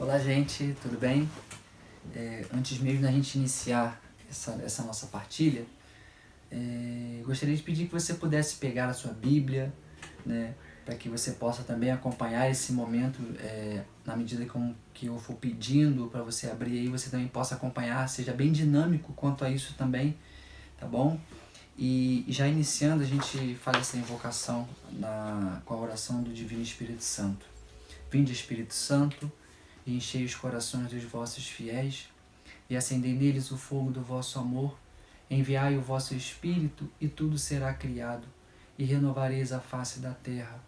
Olá, gente, tudo bem? Antes mesmo da gente iniciar essa nossa partilha, gostaria de pedir que você pudesse pegar a sua Bíblia, né, para que você possa também acompanhar esse momento na medida que eu for pedindo para você abrir aí, você também possa acompanhar, seja bem dinâmico quanto a isso também, tá bom? E já iniciando, a gente faz essa invocação com a oração do Divino Espírito Santo. Vinde, Espírito Santo, e enchei os corações dos vossos fiéis, e acendei neles o fogo do vosso amor. Enviai o vosso Espírito, e tudo será criado, e renovareis a face da terra.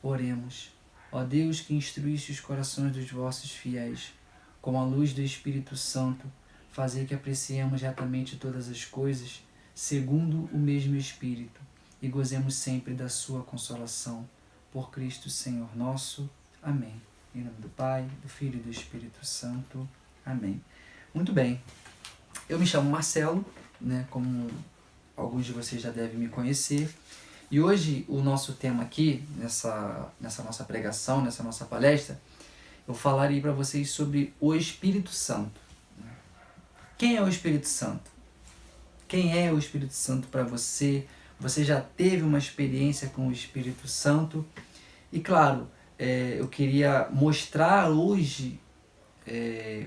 Oremos. Ó Deus, que instruíste os corações dos vossos fiéis, com a luz do Espírito Santo, fazei que apreciemos retamente todas as coisas, segundo o mesmo Espírito, e gozemos sempre da sua consolação. Por Cristo Senhor nosso. Amém. Em nome do Pai, do Filho e do Espírito Santo. Amém. Muito bem. Eu me chamo Marcelo, né, como alguns de vocês já devem me conhecer. E hoje o nosso tema aqui, nessa nossa pregação, nessa nossa palestra, eu falarei para vocês sobre o Espírito Santo. Quem é o Espírito Santo? Quem é o Espírito Santo para você? Você já teve uma experiência com o Espírito Santo? E claro, eu queria mostrar hoje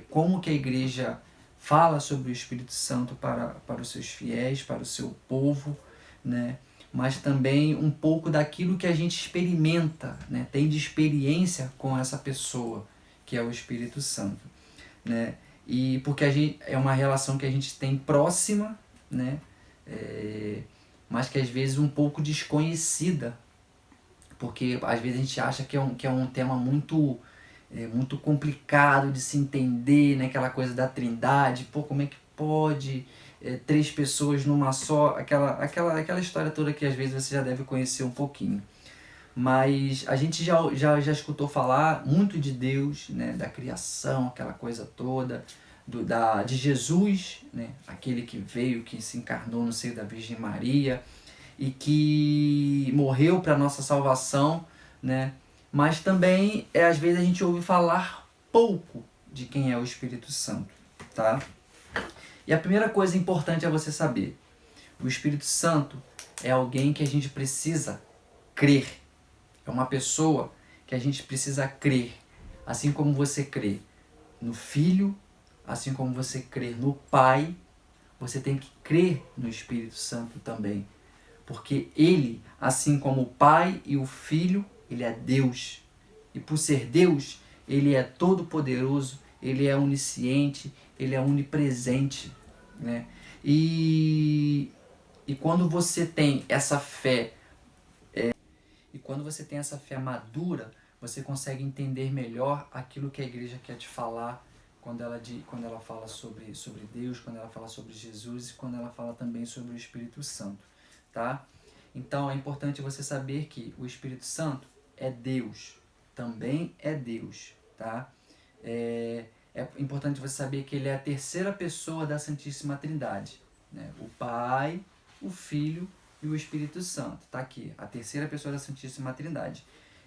como que a igreja fala sobre o Espírito Santo para os seus fiéis, para o seu povo, né? Mas também um pouco daquilo que a gente experimenta, né? Tem de experiência com essa pessoa, que é o Espírito Santo, né? E porque é uma relação que a gente tem próxima, né? Mas que às vezes um pouco desconhecida, porque às vezes a gente acha que é um tema muito complicado de se entender, né? Aquela coisa da trindade, pô, como é que pode três pessoas numa só, aquela história toda que às vezes você já deve conhecer um pouquinho. Mas a gente já escutou falar muito de Deus, né? Da criação, aquela coisa toda, de Jesus, né? Aquele que veio, que se encarnou no seio da Virgem Maria, e que morreu para nossa salvação, né? Mas também às vezes a gente ouve falar pouco de quem é o Espírito Santo, tá? E a primeira coisa importante é você saber: o Espírito Santo é alguém que a gente precisa crer. É uma pessoa que a gente precisa crer, assim como você crê no Filho, assim como você crê no Pai, você tem que crer no Espírito Santo também. Porque ele, assim como o Pai e o Filho, ele é Deus. E por ser Deus, ele é todo-poderoso, ele é onisciente, ele é onipresente, né? E quando você tem essa fé, madura, você consegue entender melhor aquilo que a igreja quer te falar quando ela fala sobre Deus, quando ela fala sobre Jesus e quando ela fala também sobre o Espírito Santo, tá? Então é importante você saber que o Espírito Santo é Deus, também é Deus, tá? É importante você saber que ele é a terceira pessoa da Santíssima Trindade, né? O Pai, o Filho e o Espírito Santo, tá aqui, a terceira pessoa da Santíssima Trindade.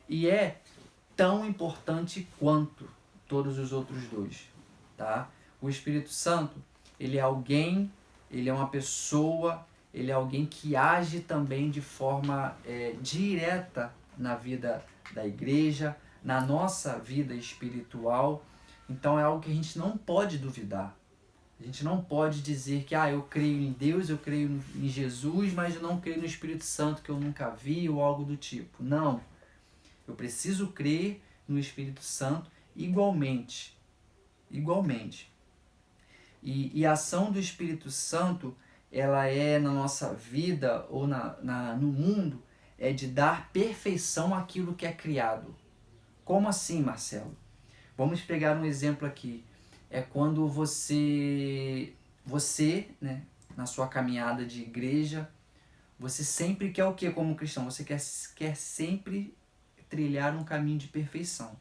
E é tão importante quanto todos os outros dois, tá? O Espírito Santo, ele é alguém, ele é uma pessoa, ele é alguém que age também de forma direta na vida da igreja, na nossa vida espiritual. Então é algo que a gente não pode duvidar. A gente não pode dizer que eu creio em Deus, eu creio em Jesus, mas eu não creio no Espírito Santo que eu nunca vi ou algo do tipo. Não. Eu preciso crer no Espírito Santo igualmente. Igualmente. E a ação do Espírito Santo, ela é na nossa vida ou no mundo, é de dar perfeição àquilo que é criado. Como assim, Marcelo? Vamos pegar um exemplo aqui. É quando você, né, na sua caminhada de igreja, você sempre quer o que como cristão? Você quer sempre trilhar um caminho de perfeição.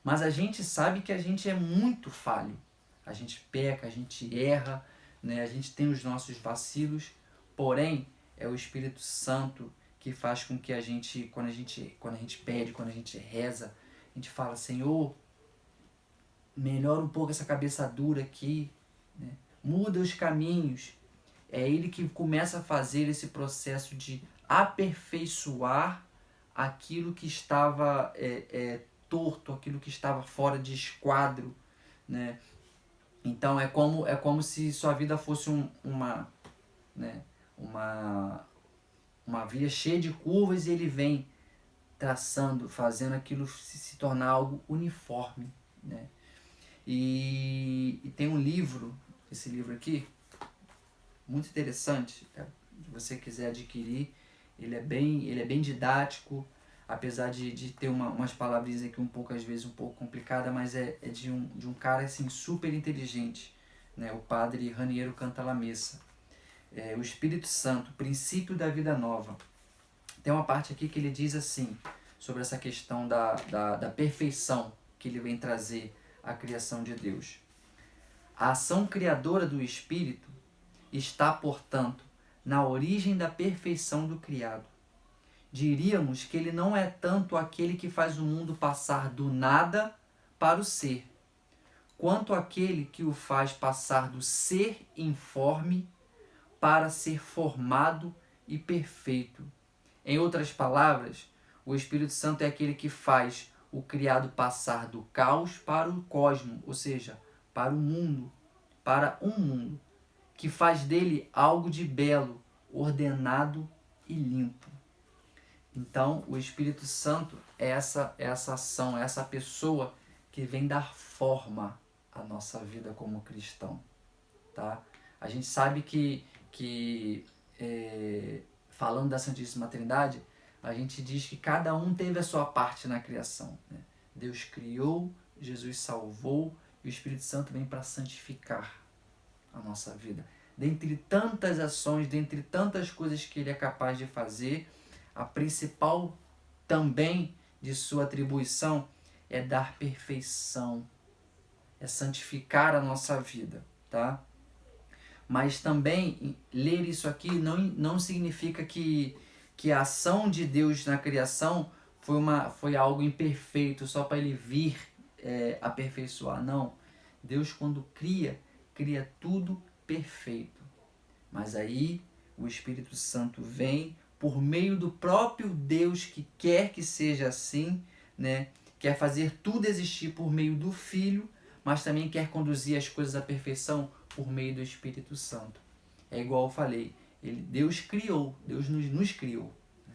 Mas a gente sabe que a gente é muito falho. A gente peca, a gente erra, né? A gente tem os nossos vacilos. Porém, é o Espírito Santo que faz com que a gente, quando a gente pede, quando a gente reza, a gente fala: Senhor, melhora um pouco essa cabeça dura aqui, né? Muda os caminhos. É ele que começa a fazer esse processo de aperfeiçoar aquilo que estava torto, aquilo que estava fora de esquadro, né? Então é como se sua vida fosse né, uma via cheia de curvas, e ele vem traçando, fazendo aquilo se tornar algo uniforme, né? E tem um livro, esse livro aqui, muito interessante, se você quiser adquirir, ele é bem didático, apesar de ter umas palavrinhas aqui um pouco, às vezes, um pouco complicada, mas é de um cara assim, super inteligente, né? O padre Raniero Cantalamessa. O Espírito Santo, princípio da vida nova. Tem uma parte aqui que ele diz assim, sobre essa questão da perfeição que ele vem trazer à criação de Deus. A ação criadora do Espírito está, portanto, na origem da perfeição do criado. Diríamos que ele não é tanto aquele que faz o mundo passar do nada para o ser, quanto aquele que o faz passar do ser informe para ser formado e perfeito. Em outras palavras, o Espírito Santo é aquele que faz o criado passar do caos para o cosmos, ou seja, para o mundo, para um mundo, que faz dele algo de belo, ordenado e limpo. Então, o Espírito Santo é essa ação, é essa pessoa que vem dar forma à nossa vida como cristão, tá? A gente sabe que falando da Santíssima Trindade, a gente diz que cada um teve a sua parte na criação, né? Deus criou, Jesus salvou, e o Espírito Santo vem para santificar a nossa vida. Dentre tantas ações, dentre tantas coisas que ele é capaz de fazer, a principal também de sua atribuição é dar perfeição, é santificar a nossa vida, tá? Mas também ler isso aqui não significa que a ação de Deus na criação foi algo imperfeito, só para ele vir aperfeiçoar. Não. Deus, quando cria tudo perfeito. Mas aí o Espírito Santo vem por meio do próprio Deus, que quer que seja assim, né? Quer fazer tudo existir por meio do Filho, mas também quer conduzir as coisas à perfeição por meio do Espírito Santo. É igual eu falei, Deus criou, Deus nos criou, né?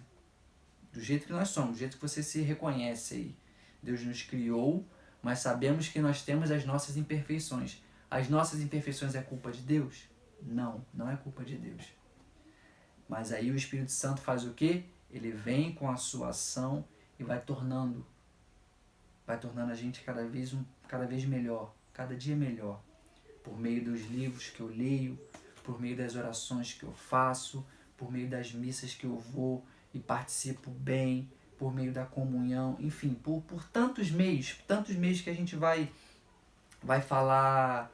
Do jeito que nós somos, do jeito que você se reconhece aí. Deus nos criou, mas sabemos que nós temos as nossas imperfeições. As nossas imperfeições é culpa de Deus? Não, não é culpa de Deus. Mas aí o Espírito Santo faz o quê? Ele vem com a sua ação e vai tornando a gente cada vez melhor, cada dia melhor, por meio dos livros que eu leio, por meio das orações que eu faço, por meio das missas que eu vou e participo bem, por meio da comunhão, enfim, por tantos meios que a gente vai falar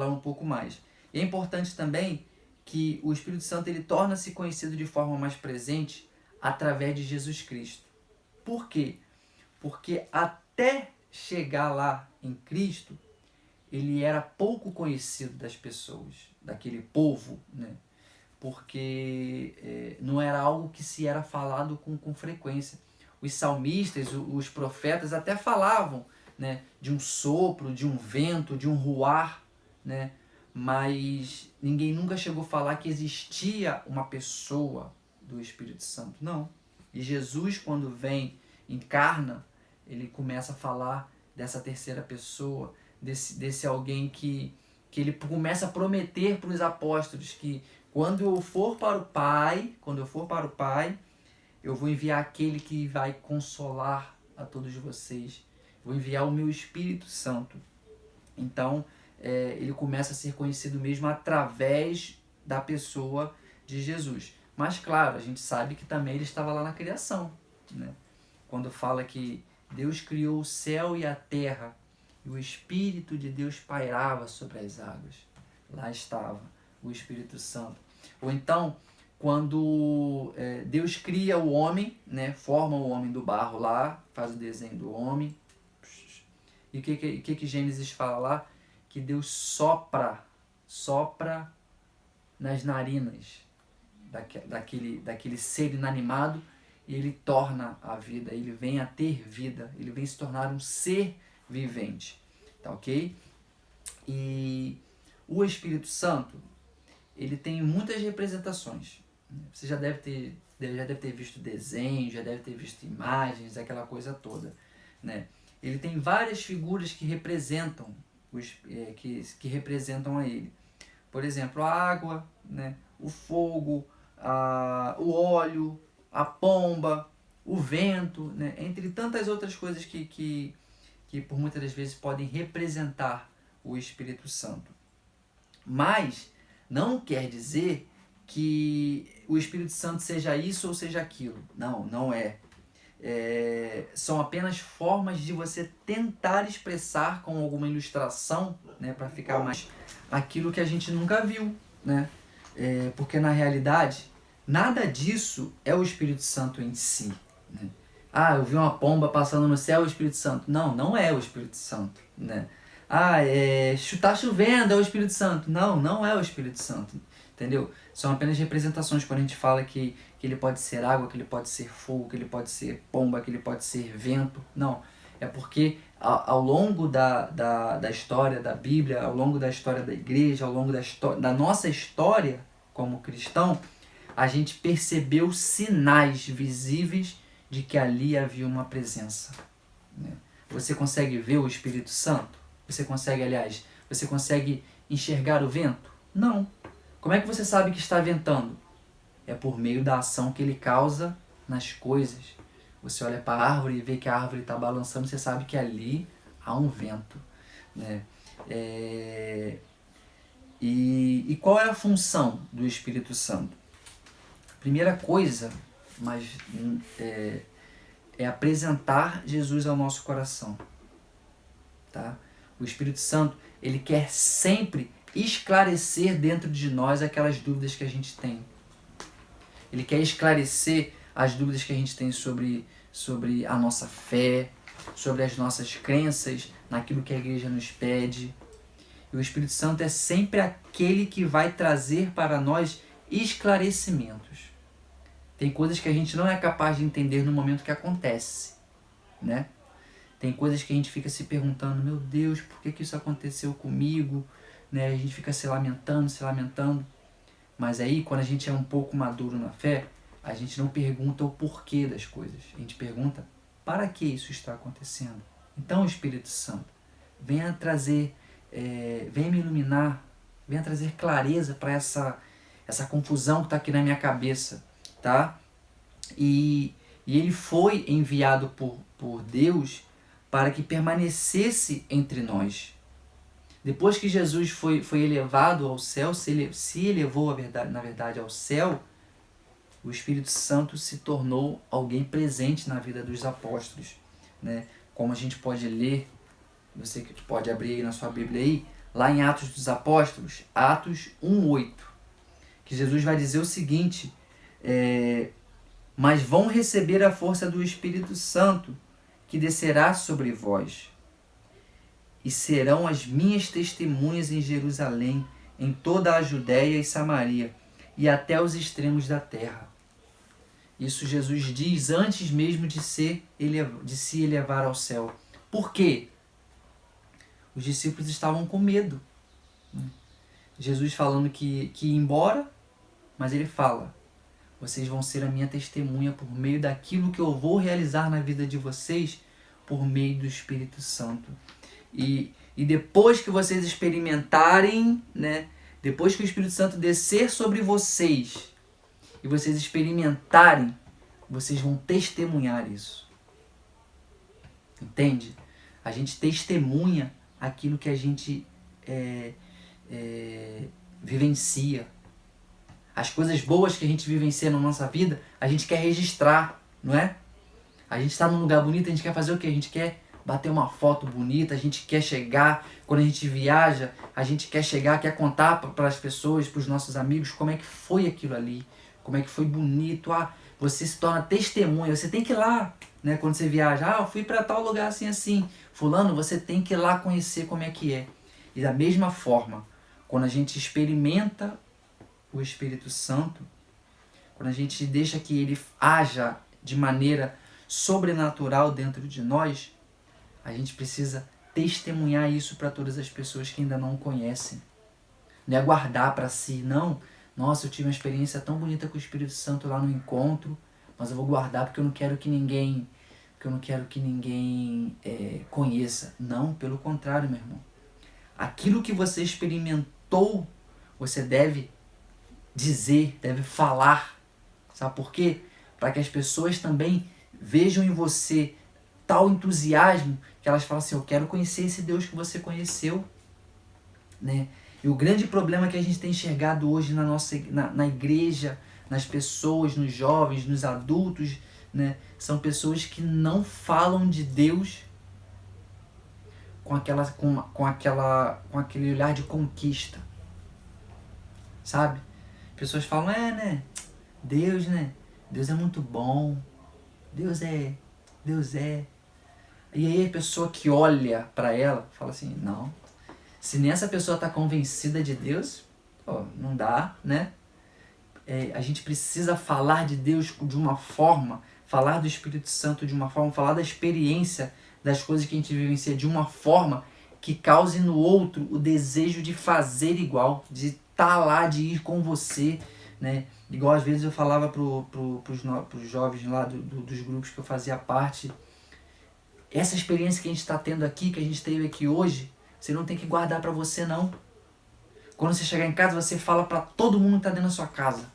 um pouco mais. E é importante também que o Espírito Santo ele torna-se conhecido de forma mais presente através de Jesus Cristo. Por quê? Porque até chegar lá em Cristo, ele era pouco conhecido das pessoas, daquele povo, né? Porque não era algo que se era falado com frequência. Os salmistas, os profetas até falavam, né, de um sopro, de um vento, de um ruar, né? Mas ninguém nunca chegou a falar que existia uma pessoa do Espírito Santo, não. E Jesus, quando vem, encarna, ele começa a falar dessa terceira pessoa, desse alguém que ele começa a prometer para os apóstolos que quando eu for para o Pai, eu vou enviar aquele que vai consolar a todos vocês. Vou enviar o meu Espírito Santo. Então, ele começa a ser conhecido mesmo através da pessoa de Jesus. Mas, claro, a gente sabe que também ele estava lá na criação, né? Quando fala que Deus criou o céu e a terra, e o Espírito de Deus pairava sobre as águas. Lá estava o Espírito Santo. Ou então, quando Deus cria o homem, né, forma o homem do barro lá, faz o desenho do homem, E o que Gênesis fala lá? Que Deus sopra nas narinas daquele ser inanimado, e ele torna a vida, ele vem a ter vida, ele vem se tornar um ser vivente, tá ok? E o Espírito Santo, ele tem muitas representações. Você já deve ter visto desenhos, já deve ter visto imagens, aquela coisa toda, né? Ele tem várias figuras que representam que representam a ele. Por exemplo, a água, né? O fogo, o óleo, a pomba, o vento, né? Entre tantas outras coisas que por muitas das vezes podem representar o Espírito Santo. Mas não quer dizer que o Espírito Santo seja isso ou seja aquilo. Não, não é. São apenas formas de você tentar expressar com alguma ilustração, né, para ficar mais aquilo que a gente nunca viu, né? Porque na realidade nada disso é o Espírito Santo em si, né? Ah, eu vi uma pomba passando no céu, é o Espírito Santo. Não, não é o Espírito Santo, né? Ah, tá chovendo, é o Espírito Santo. Não, não é o Espírito Santo, entendeu? São apenas representações. Quando a gente fala que ele pode ser água, que ele pode ser fogo, que ele pode ser pomba, que ele pode ser vento. Não, é porque ao longo da história da Bíblia, ao longo da história da igreja, ao longo da nossa história como cristão, a gente percebeu sinais visíveis de que ali havia uma presença, né? Você consegue ver o Espírito Santo? Você consegue enxergar o vento? Não. Como é que você sabe que está ventando? É por meio da ação que ele causa nas coisas. Você olha para a árvore e vê que a árvore está balançando, você sabe que ali há um vento, né? E qual é a função do Espírito Santo? Primeira coisa, mas é apresentar Jesus ao nosso coração, tá? O Espírito Santo, ele quer sempre esclarecer dentro de nós aquelas dúvidas que a gente tem. Ele quer esclarecer as dúvidas que a gente tem sobre a nossa fé, sobre as nossas crenças, naquilo que a igreja nos pede. E o Espírito Santo é sempre aquele que vai trazer para nós esclarecimentos. Tem coisas que a gente não é capaz de entender no momento que acontece, né? Tem coisas que a gente fica se perguntando, meu Deus, por que isso aconteceu comigo? Né? A gente fica se lamentando. Mas aí, quando a gente é um pouco maduro na fé, a gente não pergunta o porquê das coisas. A gente pergunta, para que isso está acontecendo? Então, o Espírito Santo, venha trazer, venha me iluminar, venha trazer clareza para essa confusão que está aqui na minha cabeça, tá? E ele foi enviado por Deus para que permanecesse entre nós. Depois que Jesus foi elevado ao céu, se elevou na verdade ao céu, o Espírito Santo se tornou alguém presente na vida dos apóstolos, né? Como a gente pode ler, você que pode abrir aí na sua Bíblia aí, lá em Atos dos Apóstolos, Atos 1:8, que Jesus vai dizer o seguinte, mas vão receber a força do Espírito Santo, que descerá sobre vós, e serão as minhas testemunhas em Jerusalém, em toda a Judéia e Samaria, e até os extremos da terra. Isso Jesus diz antes mesmo de se elevar ao céu. Por quê? Os discípulos estavam com medo. Jesus falando que ia embora, mas ele fala, vocês vão ser a minha testemunha por meio daquilo que eu vou realizar na vida de vocês, por meio do Espírito Santo. E depois que vocês experimentarem, né, depois que o Espírito Santo descer sobre vocês e vocês experimentarem, vocês vão testemunhar isso. Entende? A gente testemunha aquilo que a gente vivencia. As coisas boas que a gente vivencia na nossa vida, a gente quer registrar, não é? A gente está num lugar bonito, a gente quer fazer o quê? A gente quer bater uma foto bonita, a gente quer chegar, quando a gente viaja, a gente quer chegar, quer contar para as pessoas, para os nossos amigos, como é que foi aquilo ali, como é que foi bonito. você se torna testemunha, você tem que ir lá, né? Quando você viaja, eu fui para tal lugar assim, assim. Fulano, você tem que ir lá conhecer como é que é. E da mesma forma, quando a gente experimenta o Espírito Santo, quando a gente deixa que ele haja de maneira sobrenatural dentro de nós, a gente precisa testemunhar isso para todas as pessoas que ainda não o conhecem. Não é guardar para si, não. Nossa, eu tive uma experiência tão bonita com o Espírito Santo lá no encontro, mas eu vou guardar porque eu não quero que ninguém, conheça. Não, pelo contrário, meu irmão. Aquilo que você experimentou, você deve dizer, deve falar. Sabe por quê? Para que as pessoas também vejam em você tal entusiasmo que elas falam assim, eu quero conhecer esse Deus que você conheceu, né? E o grande problema que a gente tem enxergado hoje na igreja, nas pessoas, nos jovens, nos adultos, né? São pessoas que não falam de Deus com aquele olhar de conquista, sabe? Pessoas falam, né? Deus, né? Deus é muito bom. Deus é. E aí a pessoa que olha para ela fala assim, não. Se nem essa pessoa está convencida de Deus, não dá, né? A gente precisa falar de Deus de uma forma, falar do Espírito Santo de uma forma, falar da experiência das coisas que a gente vivencia de uma forma que cause no outro o desejo de fazer igual, de estar lá, de ir com você, né? Igual às vezes eu falava pros jovens lá dos grupos que eu fazia parte, essa experiência que a gente está tendo aqui, que a gente teve aqui hoje, você não tem que guardar para você, não. Quando você chegar em casa, você fala para todo mundo que está dentro da sua casa.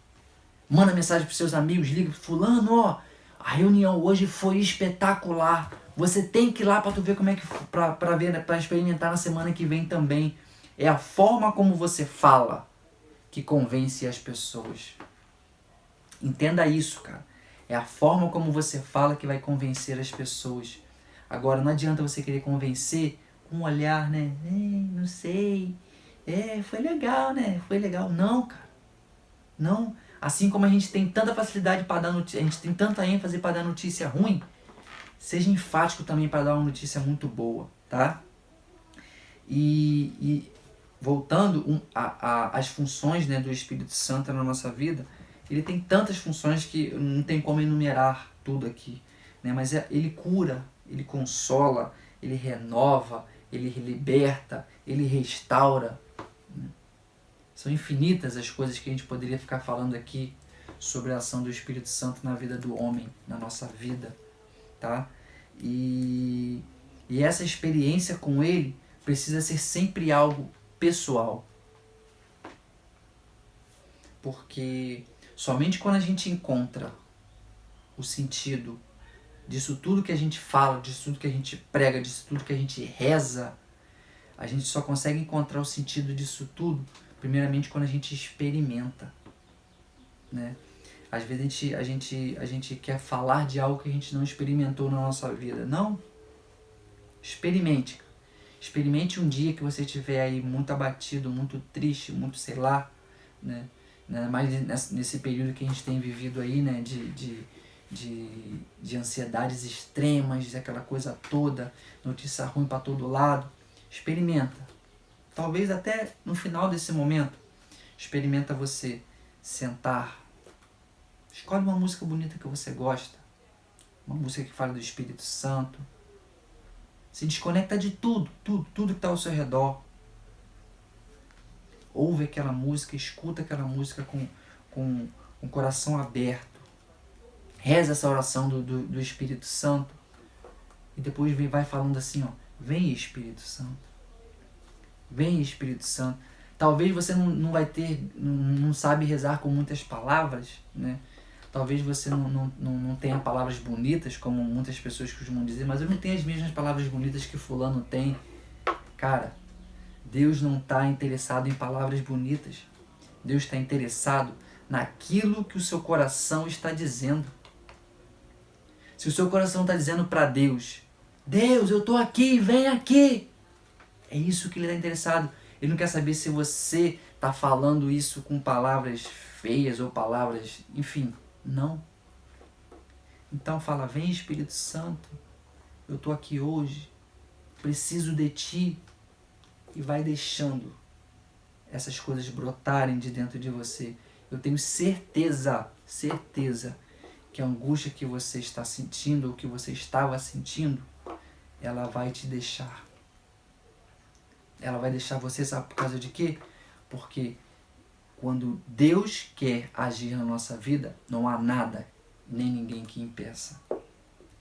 Manda mensagem para seus amigos, liga, fulano, a reunião hoje foi espetacular. Você tem que ir lá para tu ver como é que para experimentar na semana que vem também. É a forma como você fala que convence as pessoas. Entenda isso, cara. É a forma como você fala que vai convencer as pessoas. Agora, não adianta você querer convencer com um olhar, né? Não sei. Foi legal, né? Foi legal. Não, cara. Não. Assim como a gente tem tanta facilidade para dar notícia, a gente tem tanta ênfase para dar notícia ruim, seja enfático também para dar uma notícia muito boa, tá? E voltando às funções, né, do Espírito Santo na nossa vida, ele tem tantas funções que não tem como enumerar tudo aqui, né? Mas ele cura, ele consola, ele renova, ele liberta, ele restaura. Né? São infinitas as coisas que a gente poderia ficar falando aqui sobre a ação do Espírito Santo na vida do homem, na nossa vida, tá? E essa experiência com ele precisa ser sempre algo pessoal. Porque somente quando a gente encontra o sentido disso tudo que a gente fala, disso tudo que a gente prega, disso tudo que a gente reza, a gente só consegue encontrar o sentido disso tudo, primeiramente, quando a gente experimenta, né? Às vezes a gente quer falar de algo que a gente não experimentou na nossa vida. Não. Experimente. Experimente um dia que você estiver aí muito abatido, muito triste, muito sei lá, né? Mais nesse período que a gente tem vivido aí, né? De ansiedades extremas, aquela coisa toda, notícia ruim para todo lado. Experimenta. Talvez até no final desse momento, experimenta você sentar. Escolhe uma música bonita que você gosta. Uma música que fala do Espírito Santo. Se desconecta de tudo que está ao seu redor. Ouve aquela música, escuta aquela música com o coração aberto. Reza essa oração do Espírito Santo. E depois vai falando assim, vem Espírito Santo. Vem Espírito Santo. Talvez você não sabe rezar com muitas palavras, né? Talvez você não tenha palavras bonitas, como muitas pessoas costumam dizer, mas eu não tenho as mesmas palavras bonitas que fulano tem. Cara, Deus não está interessado em palavras bonitas. Deus está interessado naquilo que o seu coração está dizendo. Se o seu coração está dizendo para Deus, Deus, eu estou aqui, vem aqui. É isso que ele está interessado. Ele não quer saber se você está falando isso com palavras feias ou palavras, enfim, não. Então fala, vem Espírito Santo, eu estou aqui hoje, preciso de Ti. E vai deixando essas coisas brotarem de dentro de você. Eu tenho certeza que a angústia que você está sentindo, ou que você estava sentindo, ela vai te deixar. Ela vai deixar você, sabe por causa de quê? Porque quando Deus quer agir na nossa vida, não há nada, nem ninguém que impeça.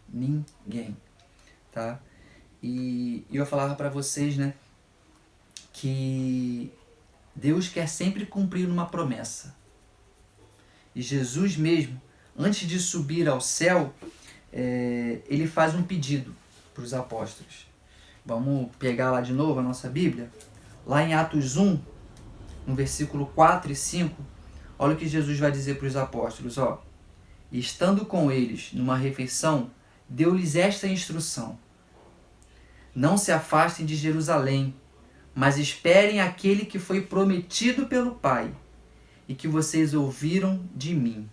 Ninguém, tá? E eu falava para vocês, né, que Deus quer sempre cumprir uma promessa. E Jesus mesmo, antes de subir ao céu, ele faz um pedido para os apóstolos. Vamos pegar lá de novo a nossa Bíblia. Lá em Atos 1, no versículo 4 e 5, olha o que Jesus vai dizer para os apóstolos. Ó, e estando com eles numa refeição, deu-lhes esta instrução: não se afastem de Jerusalém, mas esperem aquele que foi prometido pelo Pai e que vocês ouviram de mim.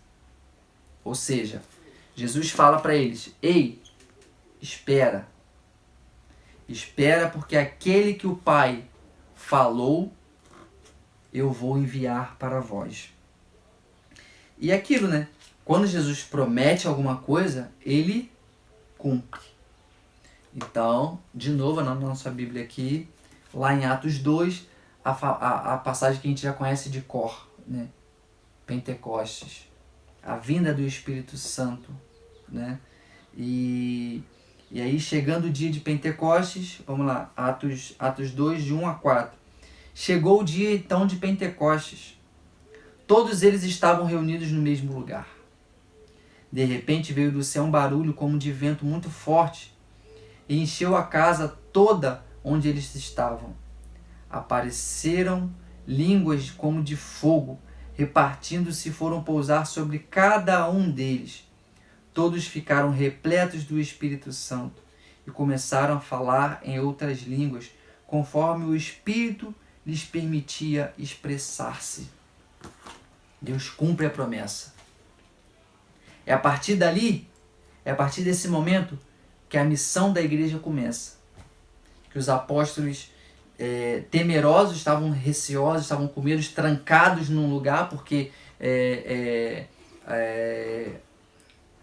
Ou seja, Jesus fala para eles, ei, espera. Espera, porque aquele que o Pai falou, eu vou enviar para vós. E aquilo, né? Quando Jesus promete alguma coisa, ele cumpre. Então, de novo, na nossa Bíblia aqui, lá em Atos 2, a passagem que a gente já conhece de cor, né? Pentecostes, a vinda do Espírito Santo, né? E aí, chegando o dia de Pentecostes, vamos lá, Atos 2, de 1 a 4. Chegou o dia então de Pentecostes. Todos eles estavam reunidos no mesmo lugar. De repente veio do céu um barulho como de vento muito forte e encheu a casa toda onde eles estavam. Apareceram línguas como de fogo, repartindo-se, foram pousar sobre cada um deles. Todos ficaram repletos do Espírito Santo e começaram a falar em outras línguas, conforme o Espírito lhes permitia expressar-se. Deus cumpre a promessa. É a partir dali, é a partir desse momento que a missão da igreja começa. Que os apóstolos temerosos, estavam receosos, estavam com medo, trancados num lugar, porque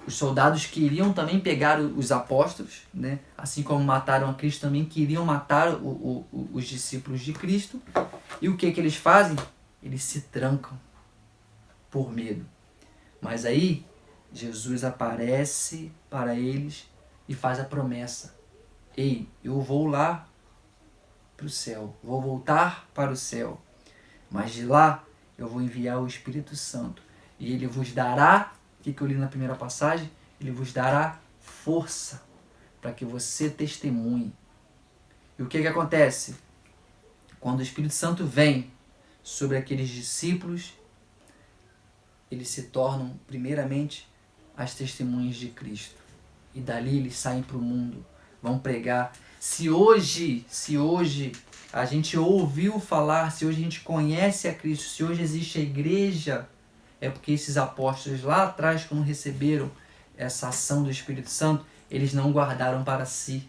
os soldados queriam também pegar os apóstolos, né? Assim como mataram a Cristo, também queriam matar os discípulos de Cristo. E o que eles fazem? Eles se trancam por medo. Mas aí, Jesus aparece para eles e faz a promessa. Ei, eu vou lá para o céu, vou voltar para o céu, mas de lá eu vou enviar o Espírito Santo e ele vos dará, o que eu li na primeira passagem? Ele vos dará força para que você testemunhe. E o que acontece? Quando o Espírito Santo vem sobre aqueles discípulos, eles se tornam primeiramente as testemunhas de Cristo. E dali eles saem para o mundo, vão pregar. Se hoje a gente ouviu falar, se hoje a gente conhece a Cristo, se hoje existe a igreja, é porque esses apóstolos lá atrás, quando receberam essa ação do Espírito Santo, eles não guardaram para si.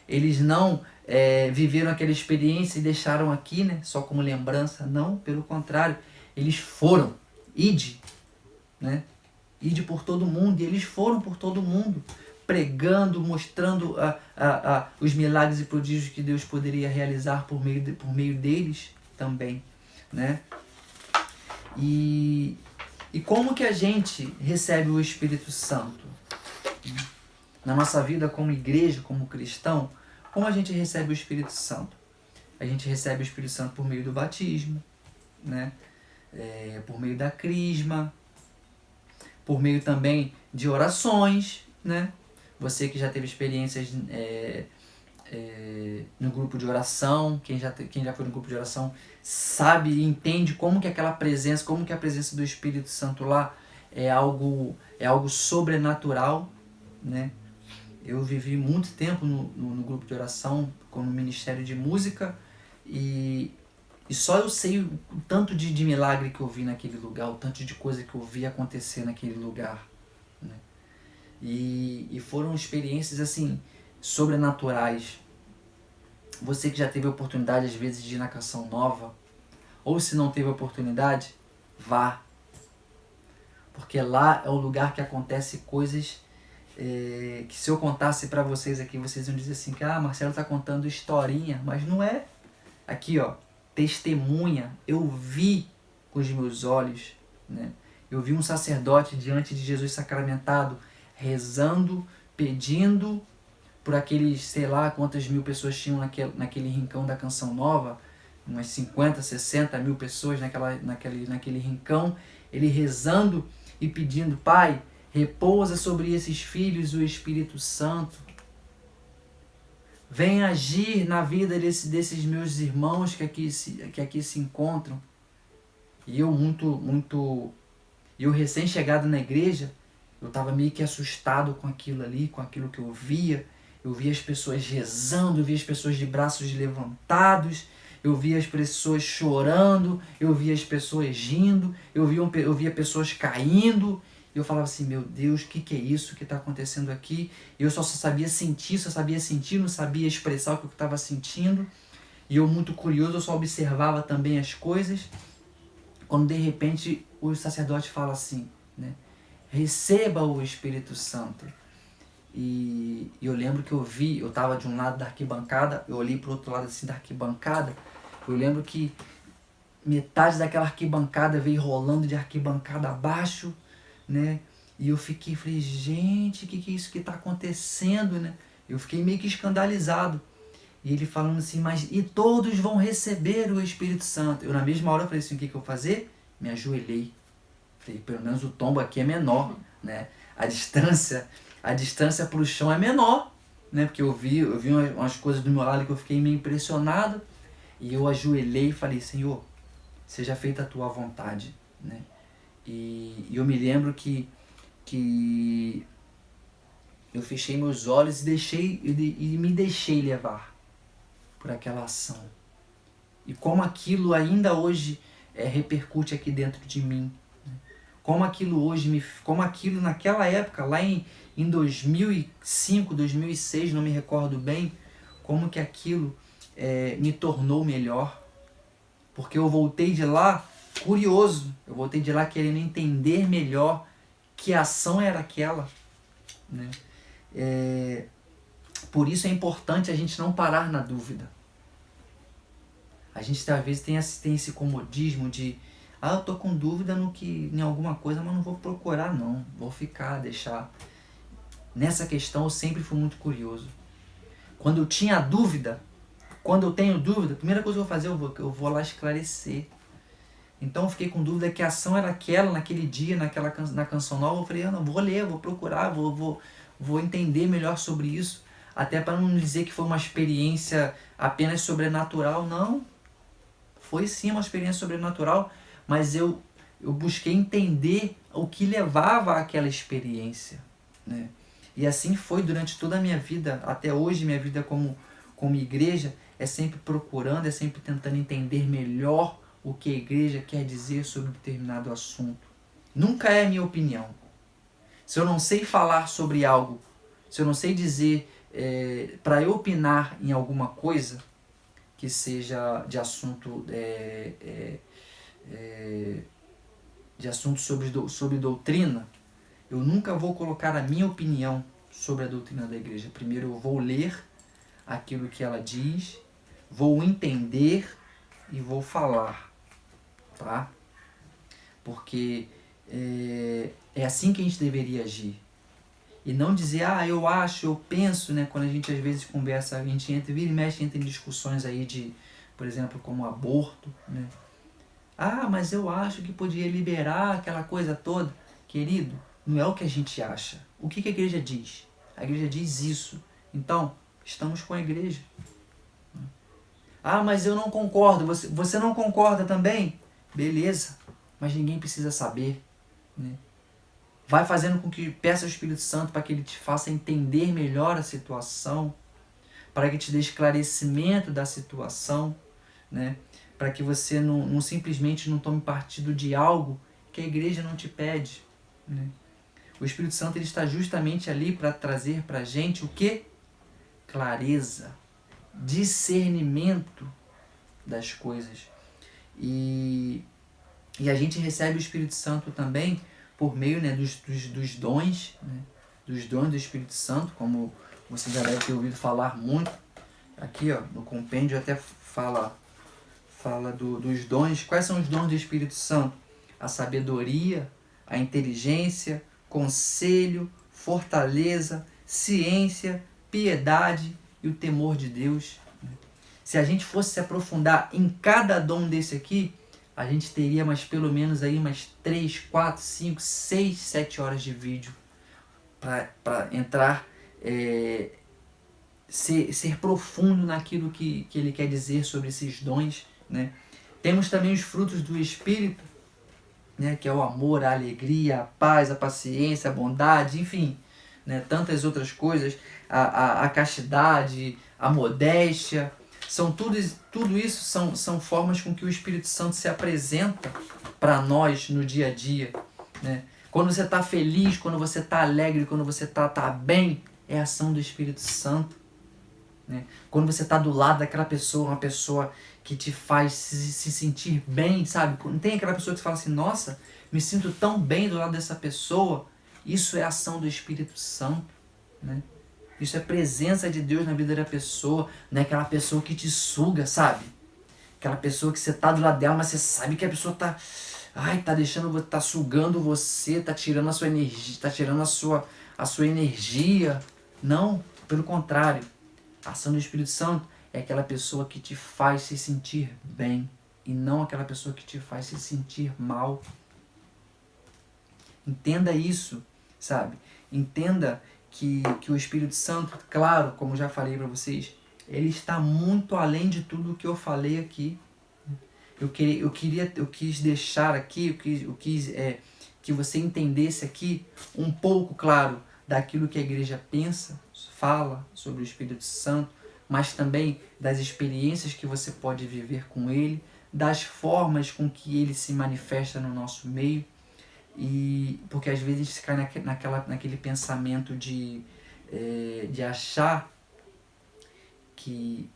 Eles não viveram aquela experiência e deixaram aqui, né, só como lembrança. Não, pelo contrário, eles foram. Ide, né? Ide por todo mundo. E eles foram por todo mundo, pregando, mostrando os milagres e prodígios que Deus poderia realizar por meio deles também, né? E como que a gente recebe o Espírito Santo? Na nossa vida como igreja, como cristão, como a gente recebe o Espírito Santo? A gente recebe o Espírito Santo por meio do batismo, né? Por meio da crisma, por meio também de orações, né? Você que já teve experiências no grupo de oração, quem já foi no grupo de oração sabe e entende como que aquela presença, como que a presença do Espírito Santo lá é algo sobrenatural, né? Eu vivi muito tempo no grupo de oração, como no ministério de música, e E só eu sei o tanto de milagre que eu vi naquele lugar, o tanto de coisa que eu vi acontecer naquele lugar, né? E foram experiências assim, sobrenaturais. Você que já teve a oportunidade às vezes de ir na Canção Nova, ou se não teve a oportunidade, vá. Porque lá é o lugar que acontece coisas que se eu contasse para vocês aqui, vocês iam dizer assim, que Marcelo está contando historinha, mas não é. Aqui, ó, testemunha, eu vi com os meus olhos, né? Eu vi um sacerdote diante de Jesus sacramentado, rezando, pedindo por aqueles, sei lá, quantas mil pessoas tinham naquele rincão da Canção Nova, umas 50, 60 mil pessoas naquele rincão, ele rezando e pedindo, Pai, repousa sobre esses filhos o Espírito Santo. Vem agir na vida desses meus irmãos que aqui se encontram. E eu recém-chegado na igreja, eu estava meio que assustado com aquilo ali, com aquilo que eu via. Eu via as pessoas rezando, eu via as pessoas de braços levantados, eu via as pessoas chorando, eu via as pessoas rindo, eu via pessoas caindo. E eu falava assim, meu Deus, o que é isso que está acontecendo aqui? Eu só sabia sentir, não sabia expressar o que eu estava sentindo. E eu, muito curioso, eu só observava também as coisas. Quando de repente o sacerdote fala assim, né? Receba o Espírito Santo. E eu lembro que eu estava de um lado da arquibancada, eu olhei para o outro lado assim da arquibancada, eu lembro que metade daquela arquibancada veio rolando de arquibancada abaixo, né? E eu falei, gente, o que é isso que está acontecendo, né? Eu fiquei meio que escandalizado. E ele falando assim, mas e todos vão receber o Espírito Santo. Eu na mesma hora falei assim, o que eu vou fazer? Me ajoelhei. Falei, pelo menos o tombo aqui é menor, né? A distância para o chão é menor, né? Porque eu vi umas coisas do meu lado que eu fiquei meio impressionado. E eu ajoelhei e falei, Senhor, seja feita a tua vontade, né? E eu me lembro que eu fechei meus olhos e me deixei levar por aquela ação. E como aquilo ainda hoje repercute aqui dentro de mim. Né? Como aquilo naquela época, lá em 2005, 2006, não me recordo bem, como que aquilo me tornou melhor. Porque eu voltei de lá curioso, eu voltei de lá querendo entender melhor que ação era aquela, né? Por isso é importante a gente não parar na dúvida. A gente às vezes tem esse comodismo de eu tô com dúvida em alguma coisa, mas não vou procurar não, vou deixar. Nessa questão eu sempre fui muito curioso. Quando eu tinha dúvida, quando eu tenho dúvida, a primeira coisa que eu vou fazer, eu vou lá esclarecer. Então eu fiquei com dúvida que a ação era aquela, naquele dia, na Canção Nova. Eu falei, não, vou ler, vou procurar, vou entender melhor sobre isso. Até para não dizer que foi uma experiência apenas sobrenatural, não. Foi sim uma experiência sobrenatural, mas eu busquei entender o que levava àquela experiência, né? E assim foi durante toda a minha vida, até hoje minha vida como igreja, é sempre procurando, é sempre tentando entender melhor o que a igreja quer dizer sobre determinado assunto. Nunca é a minha opinião. Se eu não sei falar sobre algo, se eu não sei dizer para eu opinar em alguma coisa que seja de assunto sobre doutrina, eu nunca vou colocar a minha opinião sobre a doutrina da igreja. Primeiro eu vou ler aquilo que ela diz, vou entender e vou falar, tá? Porque é assim que a gente deveria agir. E não dizer, eu acho, eu penso, né? Quando a gente às vezes conversa, a gente entra em discussões aí de, por exemplo, como aborto, né? Mas eu acho que podia liberar aquela coisa toda. Querido, não é o que a gente acha. O que a igreja diz? A igreja diz isso. Então, estamos com a igreja. Mas eu não concordo. Você não concorda também? Beleza. Mas ninguém precisa saber, né? Vai fazendo com que peça ao Espírito Santo para que ele te faça entender melhor a situação, para que te dê esclarecimento da situação, né? para que você não simplesmente não tome partido de algo que a igreja não te pede, né? O Espírito Santo ele está justamente ali para trazer para a gente o quê? Clareza, discernimento das coisas. E a gente recebe o Espírito Santo também por meio, né, dos dons, né, dos dons do Espírito Santo, como você já deve ter ouvido falar muito. Aqui, ó, no compêndio até fala dos dons. Quais são os dons do Espírito Santo? A sabedoria, a inteligência, conselho, fortaleza, ciência, piedade e o temor de Deus. Se a gente fosse se aprofundar em cada dom desse aqui, a gente teria pelo menos aí umas 3, 4, 5, 6, 7 horas de vídeo para entrar, ser profundo naquilo que ele quer dizer sobre esses dons, né? Temos também os frutos do Espírito, né? Que é o amor, a alegria, a paz, a paciência, a bondade, enfim, né? Tantas outras coisas, a castidade, a modéstia. Tudo isso são formas com que o Espírito Santo se apresenta para nós no dia a dia, né? Quando você está feliz, quando você está alegre, quando você está bem, é a ação do Espírito Santo, né? Quando você está do lado daquela pessoa, uma pessoa que te faz se sentir bem, sabe? Não tem aquela pessoa que você fala assim, nossa, me sinto tão bem do lado dessa pessoa. Isso é a ação do Espírito Santo, né? Isso é presença de Deus na vida da pessoa, não é aquela pessoa que te suga, sabe? Aquela pessoa que você tá do lado dela, mas você sabe que a pessoa tá tá sugando você, tá tirando a sua energia, tá tirando a sua energia. Não, pelo contrário. A ação do Espírito Santo é aquela pessoa que te faz se sentir bem e não aquela pessoa que te faz se sentir mal. Entenda isso, sabe? Entenda que o Espírito Santo, claro, como já falei para vocês, ele está muito além de tudo o que eu falei aqui. Eu quis deixar aqui, que você entendesse aqui um pouco, claro, daquilo que a igreja pensa, fala sobre o Espírito Santo, mas também das experiências que você pode viver com ele, das formas com que ele se manifesta no nosso meio. E porque às vezes a gente cai naquele pensamento de achar que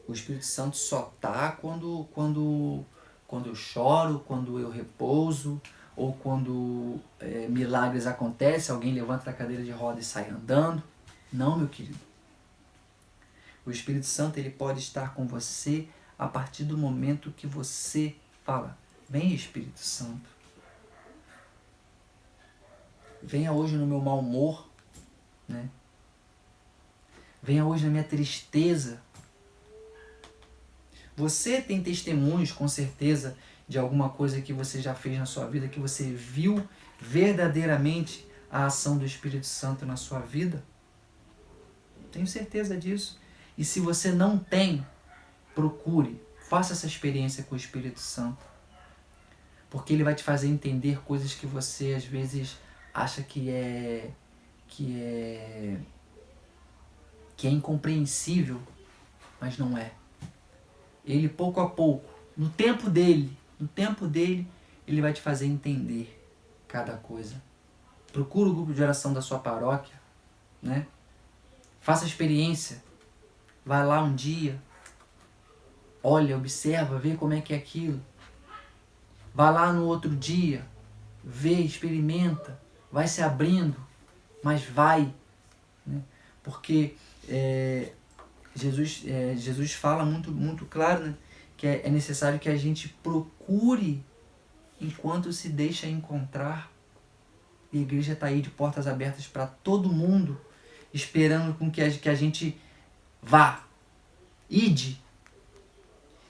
o Espírito Santo só está quando eu choro, quando eu repouso, ou quando milagres acontecem, alguém levanta da cadeira de roda e sai andando. Não, meu querido. O Espírito Santo ele pode estar com você a partir do momento que você fala, vem Espírito Santo. Venha hoje no meu mau humor, né? Venha hoje na minha tristeza. Você tem testemunhos, com certeza, de alguma coisa que você já fez na sua vida, que você viu verdadeiramente a ação do Espírito Santo na sua vida? Tenho certeza disso. E se você não tem, procure, faça essa experiência com o Espírito Santo. Porque ele vai te fazer entender coisas que você, às vezes, acha que é incompreensível, mas não é. Ele, pouco a pouco, no tempo dele, ele vai te fazer entender cada coisa. Procura o grupo de oração da sua paróquia, né? Faça a experiência. Vai lá um dia, olha, observa, vê como é que é aquilo. Vai lá no outro dia, vê, experimenta, vai se abrindo, mas vai, né? Porque Jesus fala muito claro, né? Que é necessário que a gente procure enquanto se deixa encontrar. E a igreja está aí de portas abertas para todo mundo, esperando com que a gente vá, ide,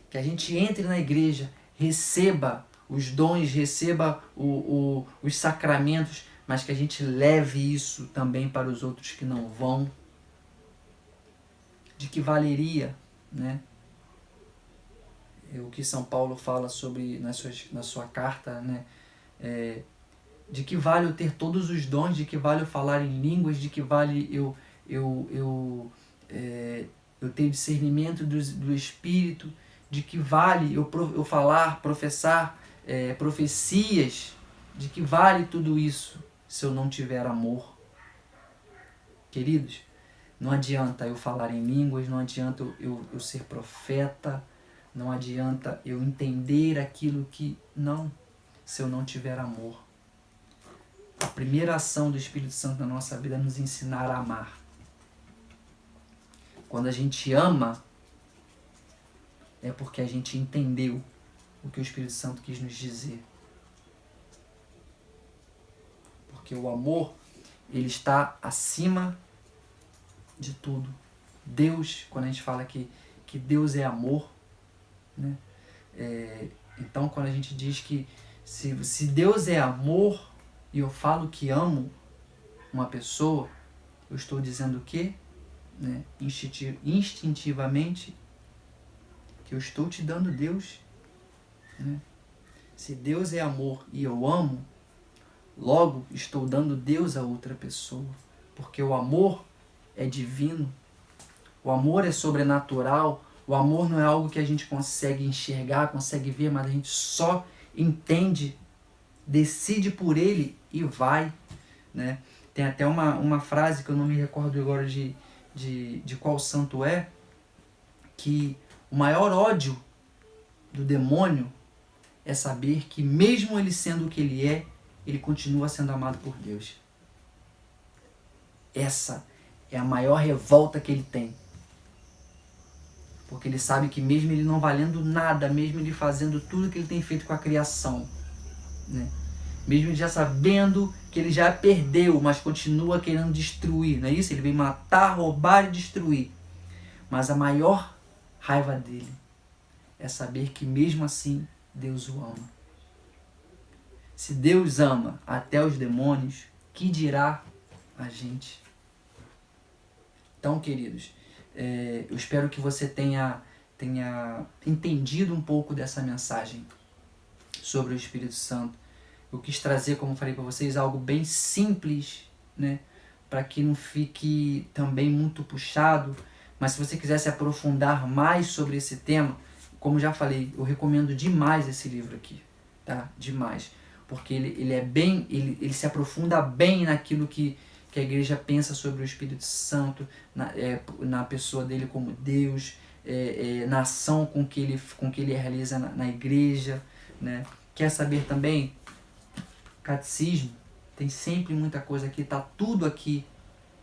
que a gente entre na igreja, receba os dons, receba os sacramentos, mas que a gente leve isso também para os outros que não vão. De que valeria, né? O que São Paulo fala sobre na sua carta, né? De que vale eu ter todos os dons, de que vale eu falar em línguas, de que vale eu ter discernimento do Espírito, De que vale eu falar, professar profecias? De que vale tudo isso se eu não tiver amor? Queridos, não adianta eu falar em línguas, não adianta eu ser profeta, não adianta eu entender aquilo que... Não, se eu não tiver amor. A primeira ação do Espírito Santo na nossa vida é nos ensinar a amar. Quando a gente ama, é porque a gente entendeu o que o Espírito Santo quis nos dizer. Porque o amor, ele está acima de tudo. Deus, quando a gente fala que Deus é amor, né? Então quando a gente diz que se Deus é amor e eu falo que amo uma pessoa, eu estou dizendo o quê? Né? Instintivamente que eu estou te dando Deus. Né? Se Deus é amor e eu amo, logo estou dando Deus a outra pessoa. Porque o amor é divino, o amor é sobrenatural, o amor não é algo que a gente consegue enxergar, consegue ver, mas a gente só entende, decide por ele e vai. Né? Tem até uma frase que eu não me recordo agora de qual santo é, que o maior ódio do demônio é saber que mesmo ele sendo o que ele é, ele continua sendo amado por Deus. Essa é a maior revolta que ele tem. Porque ele sabe que mesmo ele não valendo nada, mesmo ele fazendo tudo que ele tem feito com a criação, né? Mesmo ele já sabendo que ele já perdeu, mas continua querendo destruir, não é isso? Ele vem matar, roubar e destruir. Mas a maior raiva dele é saber que mesmo assim Deus o ama. Se Deus ama até os demônios, que dirá a gente? Então, queridos, eu espero que você tenha entendido um pouco dessa mensagem sobre o Espírito Santo. Eu quis trazer, como falei para vocês, algo bem simples, né? Para que não fique também muito puxado. Mas se você quiser se aprofundar mais sobre esse tema, como já falei, eu recomendo demais esse livro aqui, tá? Demais. Porque ele se aprofunda bem naquilo que a igreja pensa sobre o Espírito Santo, na pessoa dele como Deus, na ação com que ele realiza na igreja, né? Quer saber também? Catecismo, tem sempre muita coisa aqui, tá tudo aqui,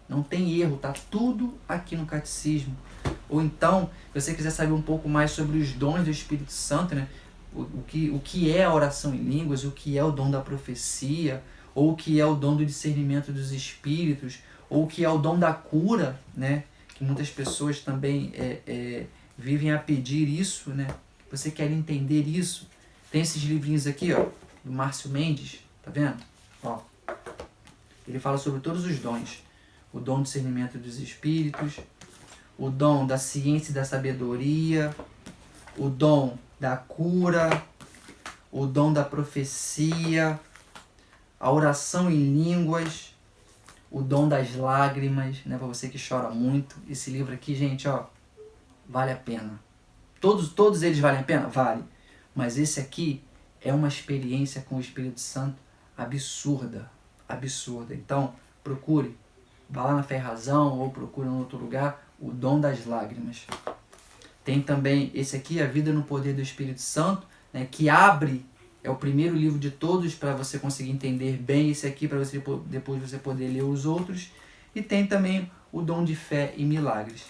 não tem erro, tá tudo aqui no catecismo. Ou então, se você quiser saber um pouco mais sobre os dons do Espírito Santo, né? O que é a oração em línguas, o que é o dom da profecia, ou o que é o dom do discernimento dos espíritos, ou o que é o dom da cura, né? Que muitas pessoas também vivem a pedir isso, né? Você quer entender isso? Tem esses livrinhos aqui, ó, do Márcio Mendes, tá vendo? Ó, ele fala sobre todos os dons. O dom do discernimento dos espíritos, o dom da ciência e da sabedoria, o dom da cura, o dom da profecia, a oração em línguas, o dom das lágrimas, né, para você que chora muito. Esse livro aqui, gente, ó, vale a pena. Todos eles valem a pena? Vale. Mas esse aqui é uma experiência com o Espírito Santo absurda. Absurda. Então, procure. Vá lá na Fé e Razão ou procure em outro lugar o dom das lágrimas. Tem também esse aqui, A Vida no Poder do Espírito Santo, né, que abre, é o primeiro livro de todos para você conseguir entender bem esse aqui, para você depois você poder ler os outros. E tem também o dom de fé e milagres.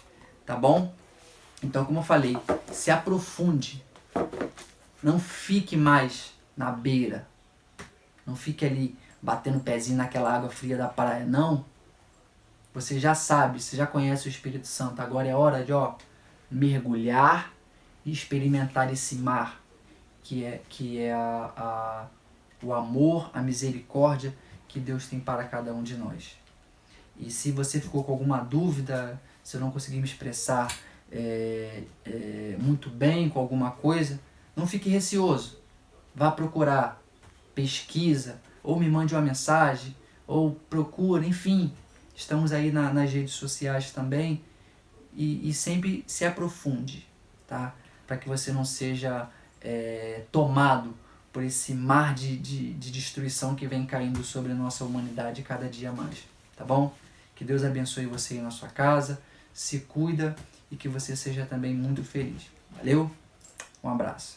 Tá bom? Então, como eu falei, se aprofunde. Não fique mais na beira. Não fique ali batendo o pezinho naquela água fria da praia. Não. Você já sabe, você já conhece o Espírito Santo. Agora é hora de mergulhar e experimentar esse mar que é o amor, a misericórdia que Deus tem para cada um de nós. E se você ficou com alguma dúvida, se eu não consegui me expressar muito bem com alguma coisa, não fique receoso. Vá procurar, pesquisa, ou me mande uma mensagem, ou procura, enfim. Estamos aí nas redes sociais também. E sempre se aprofunde, tá? para que você não seja tomado por esse mar de destruição que vem caindo sobre a nossa humanidade cada dia mais, tá bom? Que Deus abençoe você aí na sua casa, se cuida e que você seja também muito feliz. Valeu? Um abraço.